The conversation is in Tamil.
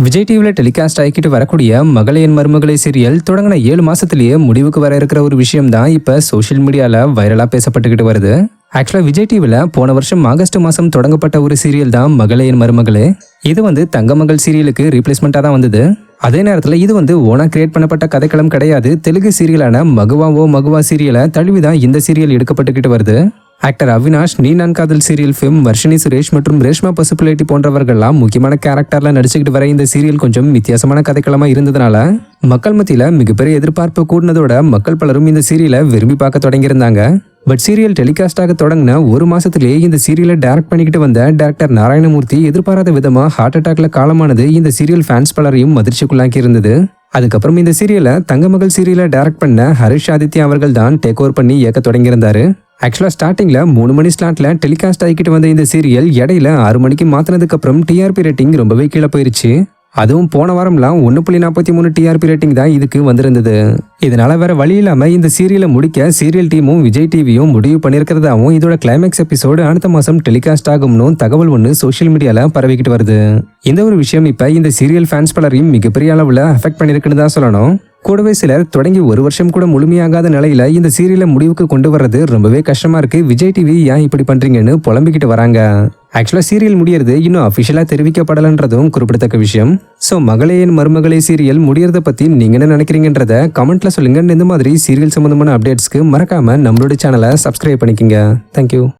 விஜய் டிவியில் டெலிகாஸ்ட் ஆகிக்கிட்டு வரக்கூடிய மகளே என் மருமகளே சீரியல் தொடங்கின 7 மாசத்திலேயே முடிவுக்கு வர இருக்கிற ஒரு விஷயம் தான் இப்ப சோஷியல் மீடியால வைரலா பேசப்பட்டுக்கிட்டு வருது. ஆக்சுவலா விஜய் டிவில போன வருஷம் ஆகஸ்ட் மாசம் தொடங்கப்பட்ட ஒரு சீரியல் தான் மகளே என் மருமகளே. இது தங்கமகள் சீரியலுக்கு ரீப்ளேஸ்மெண்டா தான் வந்தது. அதே நேரத்துல இது ஓனா கிரியேட் பண்ணப்பட்ட கதைக்களம் கிடையாது. தெலுங்கு சீரியலான மகுவா ஓ மகுவா சீரியலை தழுவிதான் இந்த சீரியல் எடுக்கப்பட்டுக்கிட்டு வருது. ஆக்டர் அவினாஷ், நீ நான் காதல் சீரியல் ஃபிலிம், வர்ஷினி சுரேஷ் மற்றும் ரேஷ்மா பசுப்புலேட்டி போன்றவர்கள்லாம் முக்கியமான கேரக்டர்ல நடிச்சுக்கிட்டு வர இந்த சீரியல் கொஞ்சம் வித்தியாசமான கதைக்களமா இருந்ததுனால மக்கள் மத்தியில மிகப்பெரிய எதிர்பார்ப்பு கூடினதோட மக்கள் பலரும் இந்த சீரியலை விரும்பி பார்க்க தொடங்கியிருந்தாங்க. பட் சீரியல் டெலிகாஸ்டாக தொடங்கின ஒரு மாசத்திலேயே இந்த சீரியலை டைரக்ட் பண்ணிக்கிட்டு வந்த டைரக்டர் நாராயணமூர்த்தி எதிர்பாராத விதமா ஹார்ட் அட்டாக்ல காலமானது இந்த சீரியல் ஃபேன்ஸ் பலரையும் அதிர்ச்சிக்குள்ளாக்கி இருந்தது. அதுக்கப்புறம் இந்த சீரியலை தங்கமகள் சீரியலை டைரக்ட் பண்ண ஹரிஷ் ஆதித்யா அவர்கள் தான் டேக் ஓவர் பண்ணி இயக்க தொடங்கியிருந்தாரு. ஆக்சுவலா ஸ்டார்டிங்ல 3 மணி ஸ்லாட்ல டெலிகாஸ்ட் ஆகிக்கிட்டு வந்த இந்த சீரியல் இடையில 6 மணிக்கு மாத்தினதுக்கு அப்புறம் டிஆர்பி ரேட்டிங் ரொம்பவே கீழே போயிருச்சு. அதுவும் போன வாரம்லாம் 1.43 டிஆர்பி ரேட்டிங் தான் இதுக்கு வந்திருந்தது. இதனால வேற வழி இல்லாம இந்த சீரியலை முடிக்க சீரியல் டீமும் விஜய் டிவியும் முடிவு பண்ணிருக்கிறதாவும் இதோட கிளைமேக்ஸ் எபிசோடு அடுத்த மாசம் டெலிகாஸ்ட் ஆகும்னு தகவல் ஒன்று சோஷியல் மீடியால பரவிக்கிட்டு வருது. இந்த ஒரு விஷயம் இப்ப இந்த சீரியல் ஃபேன்ஸ் பலரையும் மிகப்பெரிய அளவுல அஃபெக்ட் பண்ணிருக்குன்னு தான் சொல்லணும். கூடவே சிலர் தொடங்கி 1 வருஷம் கூட முழுமையாகாத நிலையில இந்த சீரியலை முடிவுக்கு கொண்டு வர்றது ரொம்பவே கஷ்டமா இருக்கு. விஜய் டிவி ஏன் இப்படி பண்றீங்கன்னு புலம்பிக்கிட்டு வராங்க. ஆக்சுவலா சீரியல் முடியறது இன்னும் அபிஷியலா தெரிவிக்கப்படலன்றதும் குறிப்பிடத்தக்க விஷயம். சோ மகளே என் மருமகளே சீரியல் முடியறத பத்தி நீங்க என்ன நினைக்கிறீங்கன்றத கமெண்ட்ல சொல்லுங்க. இந்த மாதிரி சீரியல் சம்பந்தமான அப்டேட்ஸ்க்கு மறக்காம நம்மளோட சேனலை சப்ஸ்கிரைப் பண்ணிக்கங்க. தேங்க்யூ.